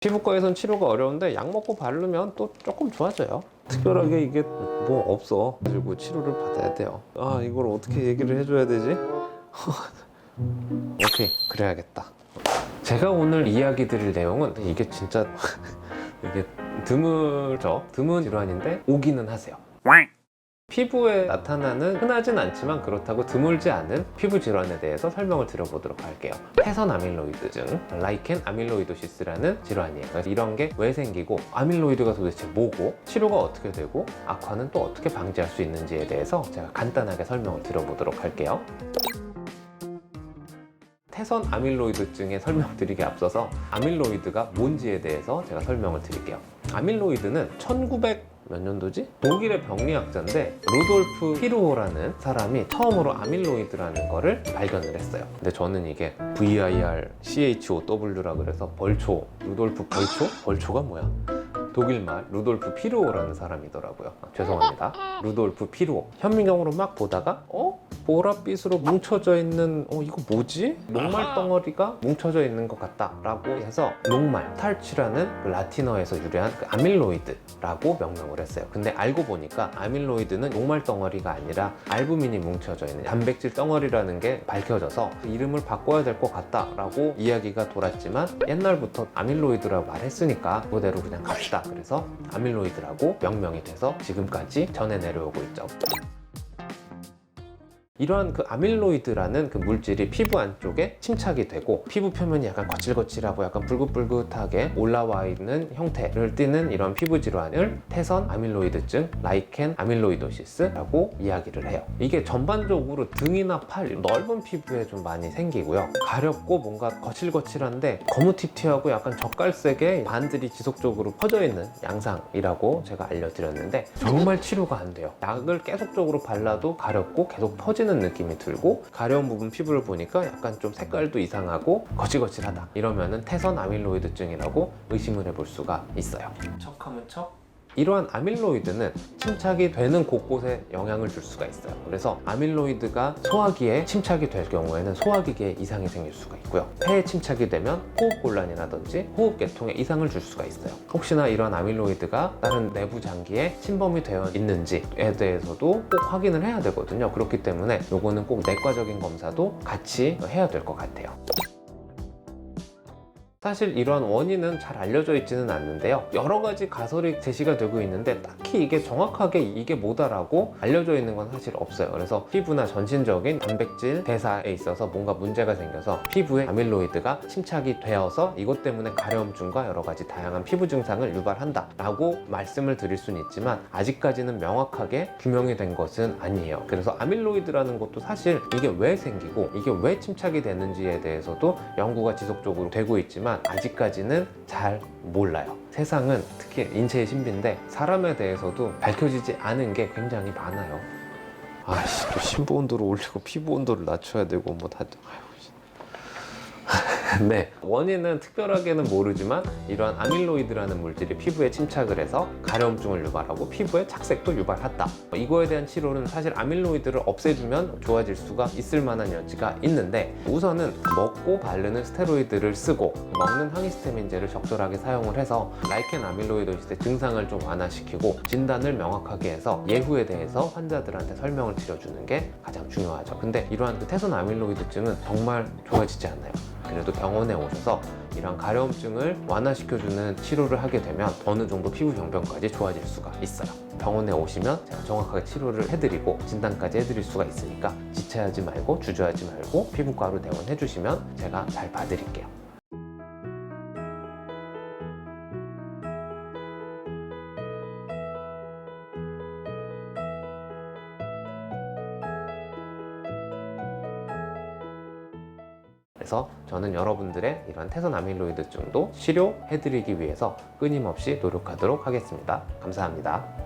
피부과에선 치료가 어려운데 약 먹고 바르면 또 조금 좋아져요. 특별하게 이게 뭐 없어 가지고 치료를 받아야 돼요. 아, 이걸 어떻게 얘기를 해줘야 되지? 오케이, 그래야겠다. 제가 오늘 이야기 드릴 내용은 이게 진짜 이게 드물죠. 드문 질환인데 오기는 하세요. 피부에 나타나는 흔하진 않지만 그렇다고 드물지 않은 피부 질환에 대해서 설명을 드려보도록 할게요. 태선 아밀로이드증, 라이켄 아밀로이도시스라는 질환이에요. 그래서 이런 게 왜 생기고, 아밀로이드가 도대체 뭐고, 치료가 어떻게 되고, 악화는 또 어떻게 방지할 수 있는지에 대해서 제가 간단하게 설명을 드려보도록 할게요. 태선 아밀로이드증에 설명드리기 앞서서 아밀로이드가 뭔지에 대해서 제가 설명을 드릴게요. 아밀로이드는 1900 몇 년도지? 독일의 병리학자인데 루돌프 피르호라는 사람이 처음으로 아밀로이드라는 거를 발견을 했어요. 근데 저는 이게 VIRCHOW라 그래서 벌초, 루돌프 벌초? 벌초가 뭐야? 독일말 루돌프 피르호라는 사람이더라고요. 죄송합니다. 루돌프 피르호. 현미경으로 막 보다가 보랏빛으로 뭉쳐져 있는 이거 뭐지? 녹말 덩어리가 뭉쳐져 있는 것 같다 라고 해서 녹말, 탈취라는 그 라틴어에서 유래한 그 아밀로이드라고 명명을 했어요. 근데 알고 보니까 아밀로이드는 녹말 덩어리가 아니라 알부민이 뭉쳐져 있는 단백질 덩어리라는 게 밝혀져서 이름을 바꿔야 될 것 같다 라고 이야기가 돌았지만, 옛날부터 아밀로이드라고 말했으니까 그대로 그냥 갑시다. 그래서 아밀로이드라고 명명이 돼서 지금까지 전해 내려오고 있죠. 이러한 그 아밀로이드라는 그 물질이 피부 안쪽에 침착이 되고 피부 표면이 약간 거칠거칠하고 약간 불긋불긋하게 올라와 있는 형태를 띠는 이런 피부 질환을 태선 아밀로이드증, 라이켄 아밀로이도시스라고 이야기를 해요. 이게 전반적으로 등이나 팔, 넓은 피부에 좀 많이 생기고요. 가렵고 뭔가 거칠거칠한데 거무튀튀하고 약간 젓갈색의 반들이 지속적으로 퍼져 있는 양상이라고 제가 알려드렸는데, 정말 치료가 안 돼요. 약을 계속적으로 발라도 가렵고 계속 퍼지는 느낌이 들고, 가려운 부분 피부를 보니까 약간 좀 색깔도 이상하고 거칠거칠하다, 이러면은 태선 아밀로이드증이라고 의심을 해볼 수가 있어요. 척하면 척. 이러한 아밀로이드는 침착이 되는 곳곳에 영향을 줄 수가 있어요. 그래서 아밀로이드가 소화기에 침착이 될 경우에는 소화기계에 이상이 생길 수가 있고요. 폐에 침착이 되면 호흡곤란이라든지 호흡계통에 이상을 줄 수가 있어요. 혹시나 이러한 아밀로이드가 다른 내부 장기에 침범이 되어 있는지에 대해서도 꼭 확인을 해야 되거든요. 그렇기 때문에 요거는 꼭 내과적인 검사도 같이 해야 될 것 같아요. 사실 이러한 원인은 잘 알려져 있지는 않는데요. 여러 가지 가설이 제시가 되고 있는데 딱히 이게 정확하게 이게 뭐다라고 알려져 있는 건 사실 없어요. 그래서 피부나 전신적인 단백질 대사에 있어서 뭔가 문제가 생겨서 피부에 아밀로이드가 침착이 되어서 이것 때문에 가려움증과 여러 가지 다양한 피부 증상을 유발한다 라고 말씀을 드릴 수는 있지만, 아직까지는 명확하게 규명이 된 것은 아니에요. 그래서 아밀로이드라는 것도 사실 이게 왜 생기고 이게 왜 침착이 되는지에 대해서도 연구가 지속적으로 되고 있지만 아직까지는 잘 몰라요. 세상은 특히 인체의 신비인데 사람에 대해서도 밝혀지지 않은 게 굉장히 많아요. 아이씨, 또 심부 온도를 올리고 피부 온도를 낮춰야 되고 뭐 다. 네, 원인은 특별하게는 모르지만 이러한 아밀로이드라는 물질이 피부에 침착을 해서 가려움증을 유발하고 피부에 착색도 유발한다. 이거에 대한 치료는 사실 아밀로이드를 없애주면 좋아질 수가 있을 만한 여지가 있는데, 우선은 먹고 바르는 스테로이드를 쓰고 먹는 항히스타민제를 적절하게 사용을 해서 라이켄 아밀로이도시스의 증상을 좀 완화시키고 진단을 명확하게 해서 예후에 대해서 환자들한테 설명을 드려주는 게 가장 중요하죠. 근데 이러한 그 태선 아밀로이드증은 정말 좋아지지 않아요. 그래도 병원에 오셔서 이런 가려움증을 완화시켜주는 치료를 하게 되면 어느 정도 피부 병변까지 좋아질 수가 있어요. 병원에 오시면 제가 정확하게 치료를 해드리고 진단까지 해드릴 수가 있으니까 지체하지 말고 주저하지 말고 피부과로 대원해 주시면 제가 잘 봐드릴게요. 그래서 저는 여러분들의 이런 태선 아밀로이드증도 치료해드리기 위해서 끊임없이 노력하도록 하겠습니다. 감사합니다.